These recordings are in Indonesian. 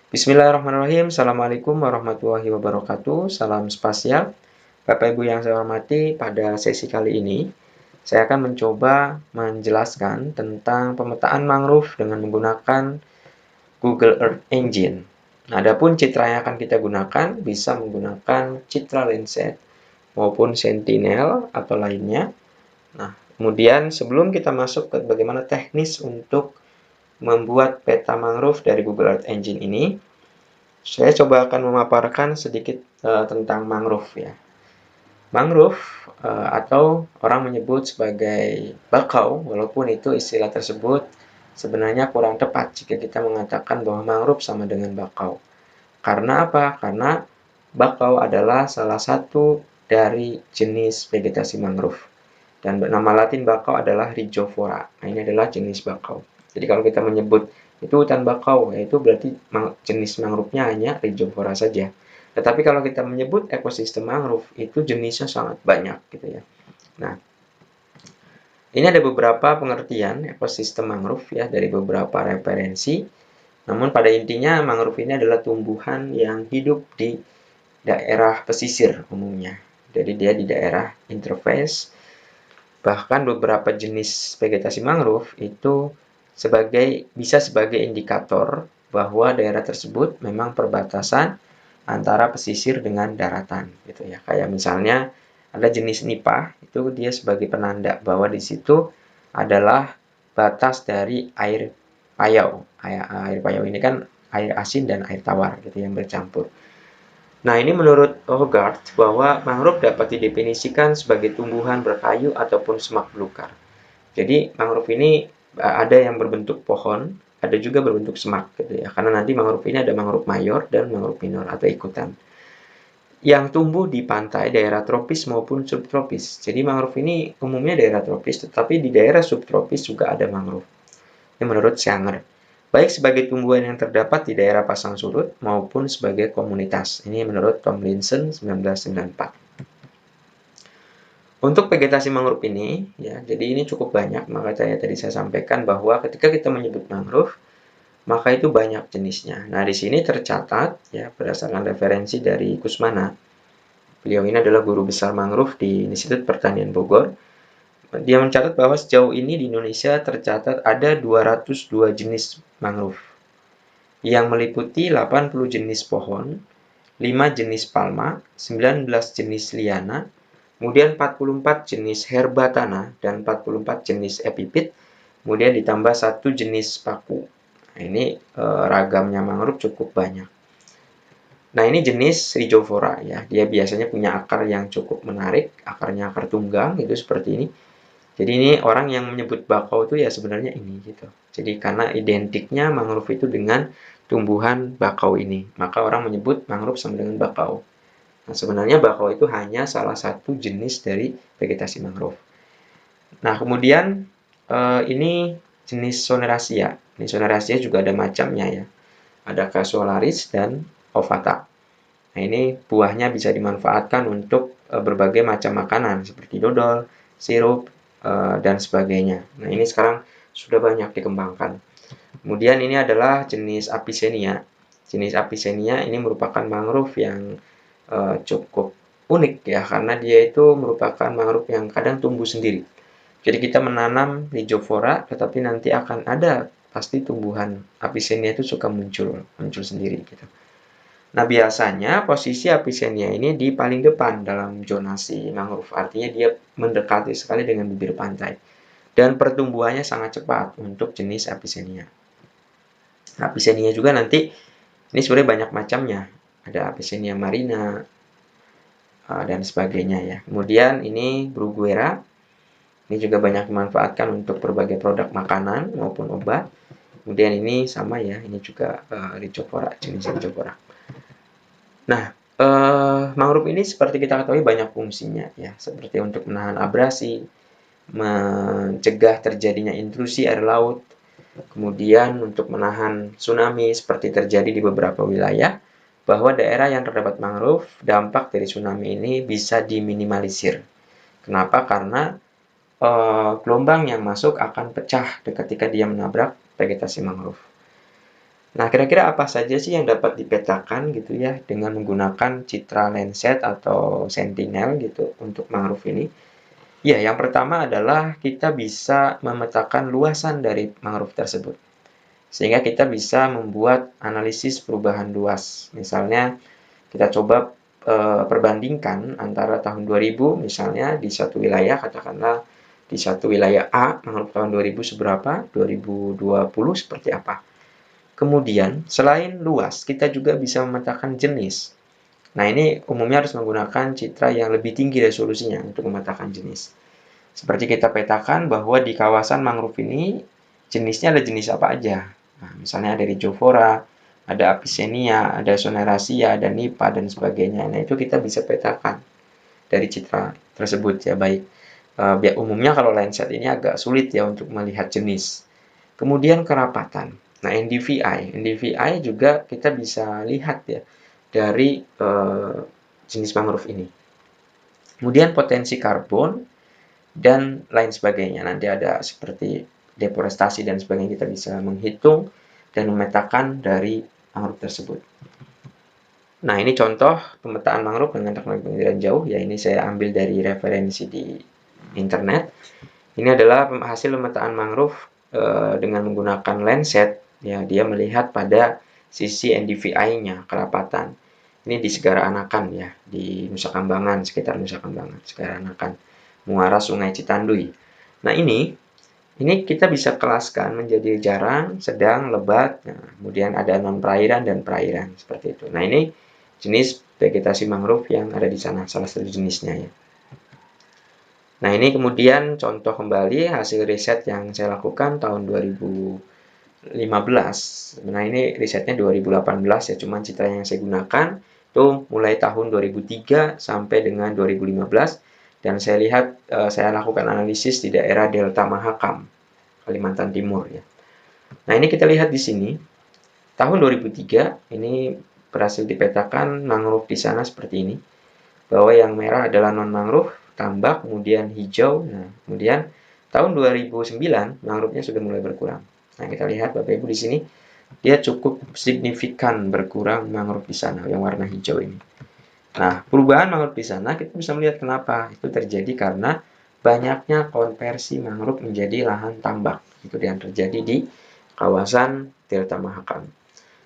Bismillahirrahmanirrahim. Assalamualaikum warahmatullahi wabarakatuh. Salam spasial. Bapak Ibu yang saya hormati, pada sesi kali ini saya akan mencoba menjelaskan tentang pemetaan mangrove dengan menggunakan Google Earth Engine. Nah, adapun citra yang akan kita gunakan bisa menggunakan citra Landsat maupun Sentinel atau lainnya. Nah, kemudian sebelum kita masuk ke bagaimana teknis untuk membuat peta mangrove dari Google Earth Engine ini, saya coba akan memaparkan sedikit tentang mangrove ya. Mangrove atau orang menyebut sebagai bakau, walaupun itu istilah tersebut sebenarnya kurang tepat jika kita mengatakan bahwa mangrove sama dengan bakau. Karena apa? Karena bakau adalah salah satu dari jenis vegetasi mangrove. Dan nama latin bakau adalah Rhizophora. Nah, ini adalah jenis bakau. Jadi kalau kita menyebut itu hutan bakau, yaitu berarti jenis mangrove-nya hanya Rhizophora saja. Tetapi kalau kita menyebut ekosistem mangrove, itu jenisnya sangat banyak gitu ya. Nah, ini ada beberapa pengertian ekosistem mangrove ya dari beberapa referensi. Namun pada intinya mangrove ini adalah tumbuhan yang hidup di daerah pesisir umumnya. Jadi dia di daerah interface. Bahkan beberapa jenis vegetasi mangrove itu bisa sebagai indikator bahwa daerah tersebut memang perbatasan antara pesisir dengan daratan gitu ya. Kayak misalnya ada jenis nipah, itu dia sebagai penanda bahwa di situ adalah batas dari air payau. Air payau ini kan air asin dan air tawar gitu yang bercampur. Nah, ini menurut Hogarth bahwa mangrove dapat didefinisikan sebagai tumbuhan berkayu ataupun semak belukar. Jadi, mangrove ini ada yang berbentuk pohon, ada juga berbentuk semak gitu ya. Karena nanti mangrove ini ada mangrove mayor dan mangrove minor atau ikutan. Yang tumbuh di pantai daerah tropis maupun subtropis. Jadi, mangrove ini umumnya daerah tropis, tetapi di daerah subtropis juga ada mangrove. Ini menurut Sanger. Baik sebagai tumbuhan yang terdapat di daerah pasang surut maupun sebagai komunitas. Ini menurut Tomlinson 1994. Untuk vegetasi mangrove ini, ya, jadi ini cukup banyak, maka saya sampaikan bahwa ketika kita menyebut mangrove, maka itu banyak jenisnya. Nah, di sini tercatat ya berdasarkan referensi dari Kusmana. Beliau ini adalah guru besar mangrove di Institut Pertanian Bogor. Dia mencatat bahwa sejauh ini di Indonesia tercatat ada 202 jenis mangrove yang meliputi 80 jenis pohon, 5 jenis palma, 19 jenis liana, kemudian 44 jenis herba tanah dan 44 jenis epipit, kemudian ditambah 1 jenis paku. Nah, ini ragamnya mangrove cukup banyak. Nah, ini jenis Rhizophora ya. Dia biasanya punya akar yang cukup menarik, akarnya akar tunggang itu seperti ini. Jadi ini orang yang menyebut bakau itu ya sebenarnya ini gitu. Jadi karena identiknya mangrove itu dengan tumbuhan bakau ini, maka orang menyebut mangrove sama dengan bakau. Nah, sebenarnya bakau itu hanya salah satu jenis dari vegetasi mangrove. Nah, kemudian ini jenis Soneraceae. Ini Soneraceae juga ada macamnya ya. Ada Casolaris dan Ovata. Nah, ini buahnya bisa dimanfaatkan untuk berbagai macam makanan seperti dodol, sirup, dan sebagainya. Nah, ini sekarang sudah banyak dikembangkan. Kemudian ini adalah jenis Avicennia. Jenis Avicennia ini merupakan mangrove yang cukup unik ya, karena dia itu merupakan mangrove yang kadang tumbuh sendiri. Jadi kita menanam Rhizophora, tetapi nanti akan ada pasti tumbuhan Avicennia itu suka muncul sendiri gitu. Nah, biasanya posisi Avicennia ini di paling depan dalam zonasi mangrove. Artinya dia mendekati sekali dengan bibir pantai. Dan pertumbuhannya sangat cepat untuk jenis Avicennia. Avicennia juga nanti, ini sebenarnya banyak macamnya. Ada Avicennia marina, dan sebagainya ya. Kemudian ini Bruguera. Ini juga banyak dimanfaatkan untuk berbagai produk makanan maupun obat. Kemudian ini sama ya, ini juga Rhizophora, jenis Rhizophora. Nah, mangrove ini seperti kita ketahui banyak fungsinya ya, seperti untuk menahan abrasi, mencegah terjadinya intrusi air laut, kemudian untuk menahan tsunami seperti terjadi di beberapa wilayah, bahwa daerah yang terdapat mangrove, dampak dari tsunami ini bisa diminimalisir. Kenapa? Karena gelombang yang masuk akan pecah ketika dia menabrak vegetasi mangrove. Nah, kira-kira apa saja sih yang dapat dipetakan gitu ya dengan menggunakan citra Landsat atau Sentinel gitu untuk mangrove ini? Ya, yang pertama adalah kita bisa memetakan luasan dari mangrove tersebut. Sehingga kita bisa membuat analisis perubahan luas. Misalnya, kita coba perbandingkan antara tahun 2000 misalnya di satu wilayah, katakanlah di satu wilayah A, menurut tahun 2000 seberapa, 2020 seperti apa. Kemudian, selain luas, kita juga bisa memetakan jenis. Nah, ini umumnya harus menggunakan citra yang lebih tinggi resolusinya untuk memetakan jenis. Seperti kita petakan bahwa di kawasan mangrove ini jenisnya ada jenis apa aja. Nah, misalnya ada Rhizophora, ada Avicennia, ada Soneraceae, ada Nipa, dan sebagainya. Nah, itu kita bisa petakan dari citra tersebut ya, baik. Umumnya kalau Landsat ini agak sulit ya untuk melihat jenis. Kemudian kerapatan. Nah, NDVI juga kita bisa lihat ya dari jenis mangrove ini. Kemudian potensi karbon dan lain sebagainya. Nanti ada seperti deforestasi dan sebagainya, kita bisa menghitung dan memetakan dari mangrove tersebut. Nah, ini contoh pemetaan mangrove dengan teknologi penginderaan jauh. Ya, ini saya ambil dari referensi di internet. Ini adalah hasil pemetaan mangrove dengan menggunakan Landsat. Ya, dia melihat pada sisi NDVI-nya, kerapatan. Ini di Segara Anakan ya, di Nusa Kambangan, sekitar Nusa Kambangan, Segara Anakan, muara Sungai Citandui. Nah, ini kita bisa kelaskan menjadi jarang, sedang, lebat. Nah, kemudian ada non perairan dan perairan seperti itu. Nah, ini jenis vegetasi mangrove yang ada di sana, salah satu jenisnya ya. Nah, ini kemudian contoh kembali hasil riset yang saya lakukan tahun 2015. Nah, ini risetnya 2018 ya, cuman citra yang saya gunakan itu mulai tahun 2003 sampai dengan 2015, dan saya lihat saya lakukan analisis di daerah Delta Mahakam, Kalimantan Timur ya. Nah, ini kita lihat di sini tahun 2003 ini berhasil dipetakan mangrove di sana seperti ini, bahwa yang merah adalah non mangrove, tambak, kemudian hijau. Nah, kemudian tahun 2009 mangrove-nya sudah mulai berkurang. Nah, kita lihat Bapak Ibu di sini, dia cukup signifikan berkurang mangrove di sana yang warna hijau ini. Nah, perubahan mangrove di sana kita bisa melihat kenapa. Itu terjadi karena banyaknya konversi mangrove menjadi lahan tambak. Itu yang terjadi di kawasan Delta Mahakam.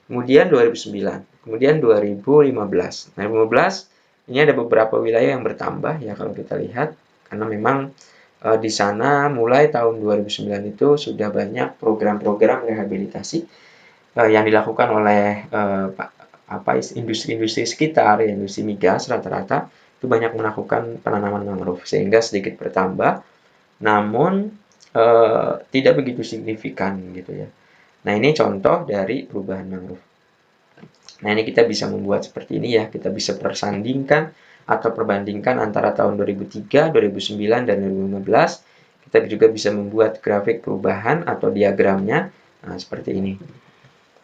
Kemudian 2009, kemudian 2015. Nah, 2015 ini ada beberapa wilayah yang bertambah ya kalau kita lihat, karena memang di sana mulai tahun 2009 itu sudah banyak program-program rehabilitasi yang dilakukan oleh industri-industri sekitar, ya, industri migas rata-rata itu banyak melakukan penanaman mangrove sehingga sedikit bertambah, namun tidak begitu signifikan gitu ya. Nah, ini contoh dari perubahan mangrove. Nah, ini kita bisa membuat seperti ini ya, kita bisa persandingkan atau perbandingkan antara tahun 2003, 2009, dan 2015. Kita juga bisa membuat grafik perubahan atau diagramnya, nah, seperti ini.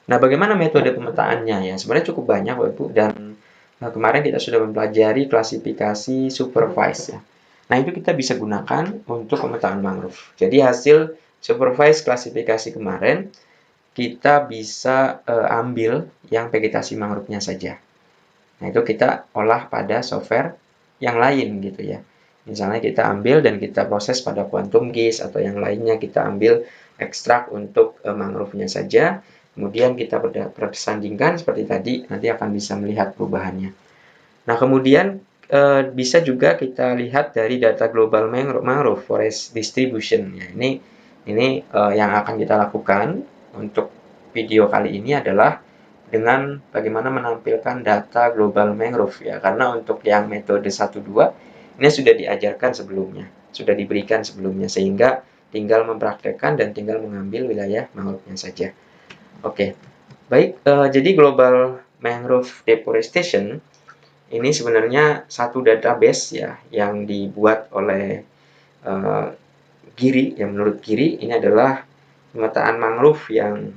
Nah, bagaimana metode pemetaannya ya? Sebenarnya cukup banyak Bapak Ibu, dan kemarin kita sudah mempelajari klasifikasi supervise ya. Nah, itu kita bisa gunakan untuk pemetaan mangrove. Jadi hasil supervise klasifikasi kemarin kita bisa ambil yang vegetasi mangrove-nya saja. Nah, itu kita olah pada software yang lain gitu ya. Misalnya kita ambil dan kita proses pada Quantum GIS atau yang lainnya, kita ambil ekstrak untuk mangrove-nya saja. Kemudian kita persandingkan seperti tadi, nanti akan bisa melihat perubahannya. Nah, kemudian bisa juga kita lihat dari data global mangrove forest distribution. Ya, ini yang akan kita lakukan untuk video kali ini adalah dengan bagaimana menampilkan data global mangrove ya, karena untuk yang metode 1-2 ini sudah diajarkan sebelumnya, sudah diberikan sebelumnya, sehingga tinggal mempraktekkan dan tinggal mengambil wilayah mangrove-nya saja. Oke, baik, jadi global mangrove deforestation ini sebenarnya satu database ya yang dibuat oleh GIRI. Yang menurut GIRI ini adalah pemetaan mangrove yang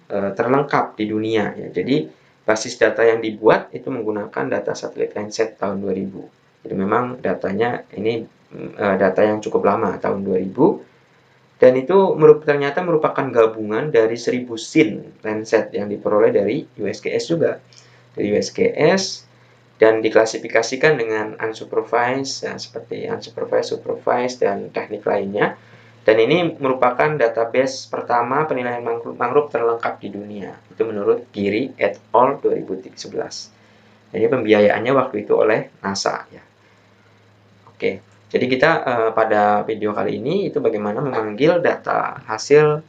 terlengkap di dunia ya. Jadi basis data yang dibuat itu menggunakan data satelit Landsat tahun 2000. Jadi memang datanya ini data yang cukup lama tahun 2000. Dan itu ternyata merupakan gabungan dari 1000 scene Landsat yang diperoleh dari USGS juga. Dari USGS dan diklasifikasikan dengan unsupervised, ya, seperti unsupervised, supervised, dan teknik lainnya. Dan ini merupakan database pertama penilaian mangrove terlengkap di dunia. Itu menurut Geary et al. 2011. Jadi pembiayaannya waktu itu oleh NASA. Ya. Oke, jadi kita pada video kali ini itu bagaimana memanggil data hasil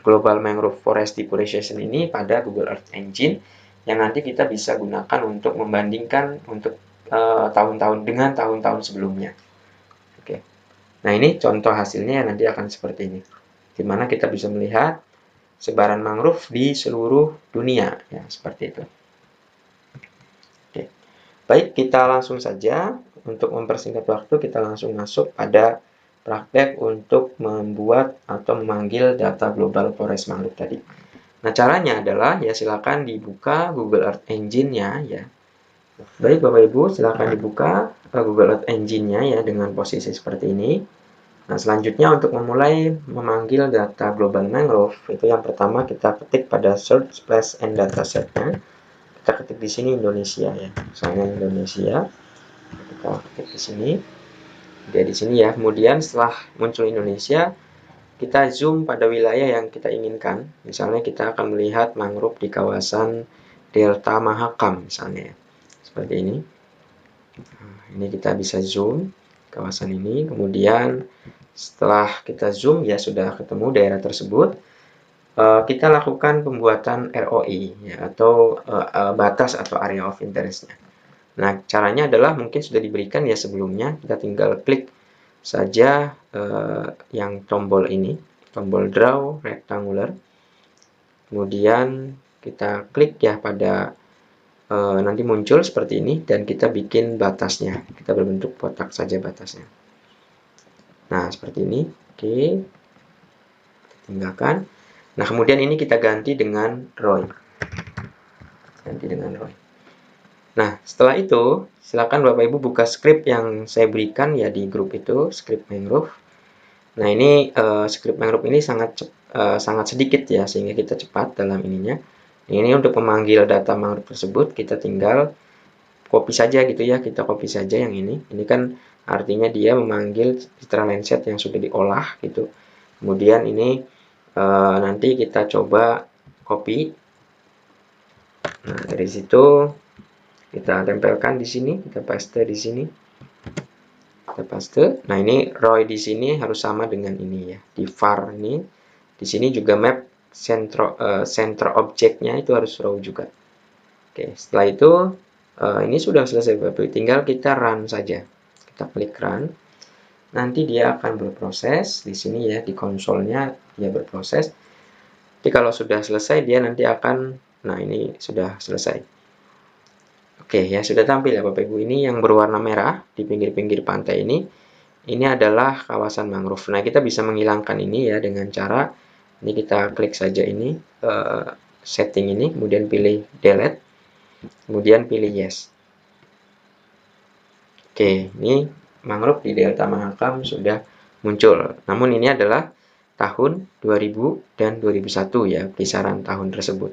Global Mangrove Forest Deforestation ini pada Google Earth Engine yang nanti kita bisa gunakan untuk membandingkan untuk tahun-tahun dengan tahun-tahun sebelumnya. Oke, nah ini contoh hasilnya nanti akan seperti ini, di mana kita bisa melihat sebaran mangrove di seluruh dunia, ya seperti itu. Oke, baik kita langsung saja. Untuk mempersingkat waktu, kita langsung masuk pada praktek untuk membuat atau memanggil data global forest mangrove tadi. Nah, caranya adalah ya silakan dibuka Google Earth Engine-nya ya. Baik Bapak Ibu, silakan dibuka Google Earth Engine-nya ya dengan posisi seperti ini. Nah, selanjutnya untuk memulai memanggil data global mangrove, itu yang pertama kita ketik pada search place and dataset-nya. Kita ketik di sini Indonesia ya. Misalnya Indonesia. Kita ketik di sini. Dia di sini ya. Kemudian setelah muncul Indonesia, kita zoom pada wilayah yang kita inginkan. Misalnya kita akan melihat mangrove di kawasan Delta Mahakam misalnya. Seperti ini. Nah, ini kita bisa zoom kawasan ini. Kemudian setelah kita zoom ya sudah ketemu daerah tersebut. Kita lakukan pembuatan ROI ya, atau batas atau area of interest-nya. Nah, caranya adalah mungkin sudah diberikan ya sebelumnya, kita tinggal klik saja yang tombol ini, tombol draw rectangular. Kemudian kita klik ya pada nanti muncul seperti ini dan kita bikin batasnya. Kita berbentuk kotak saja batasnya. Nah, seperti ini. Oke. Tinggalkan. Nah, kemudian ini kita ganti dengan ROI. Ganti dengan ROI. Nah, setelah itu, silakan Bapak Ibu buka script yang saya berikan ya di grup itu, script mangrove. Nah, ini script mangrove ini sangat sedikit ya, sehingga kita cepat dalam ininya. Ini untuk memanggil data mangrove tersebut, kita tinggal copy saja gitu ya, kita copy saja yang ini. Ini kan artinya dia memanggil citra Landsat yang sudah diolah gitu. Kemudian ini nanti kita coba copy. Nah, dari situ kita tempelkan di sini, kita paste di sini. Kita paste. Nah, ini ROI di sini harus sama dengan ini ya. Di var ini, di sini juga map center objeknya itu harus raw juga. Oke, setelah itu ini sudah selesai Bapak. Tinggal kita run saja. Kita klik run. Nanti dia akan berproses di sini ya, di konsolnya dia berproses. Jadi kalau sudah selesai dia nanti akan, nah ini sudah selesai. Oke ya, sudah tampil ya Bapak Ibu. Ini yang berwarna merah di pinggir-pinggir pantai ini. Ini adalah kawasan mangrove. Nah, kita bisa menghilangkan ini ya dengan cara ini kita klik saja ini setting ini, kemudian pilih delete, kemudian pilih yes. Oke, ini mangrove di Delta Mahakam sudah muncul. Namun ini adalah tahun 2000 dan 2001 ya, kisaran tahun tersebut.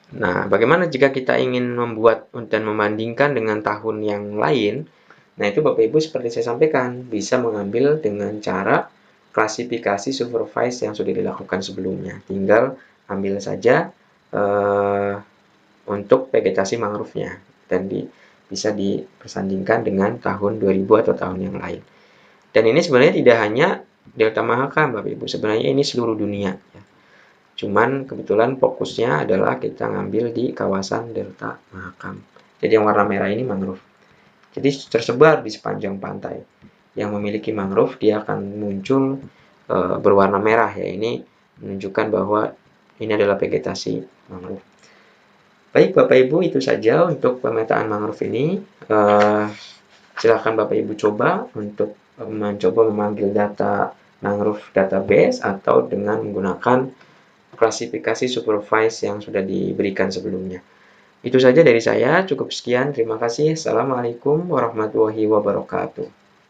Nah, bagaimana jika kita ingin membuat dan membandingkan dengan tahun yang lain? Nah, itu Bapak Ibu seperti saya sampaikan, bisa mengambil dengan cara klasifikasi supervise yang sudah dilakukan sebelumnya. Tinggal ambil saja untuk vegetasi mangrove-nya dan bisa dipersandingkan dengan tahun 2000 atau tahun yang lain. Dan ini sebenarnya tidak hanya Delta Mahakam, Bapak Ibu. Sebenarnya ini seluruh dunia. Ya. Cuman kebetulan fokusnya adalah kita ngambil di kawasan Delta Mahakam. Jadi yang warna merah ini mangrove. Jadi tersebar di sepanjang pantai. Yang memiliki mangrove dia akan muncul berwarna merah ya. Ini menunjukkan bahwa ini adalah vegetasi mangrove. Baik Bapak Ibu, itu saja untuk pemetaan mangrove ini. Silakan Bapak Ibu coba untuk mencoba memanggil data mangrove database atau dengan menggunakan klasifikasi supervise yang sudah diberikan sebelumnya. Itu saja dari saya, cukup sekian. Terima kasih. Assalamualaikum warahmatullahi wabarakatuh.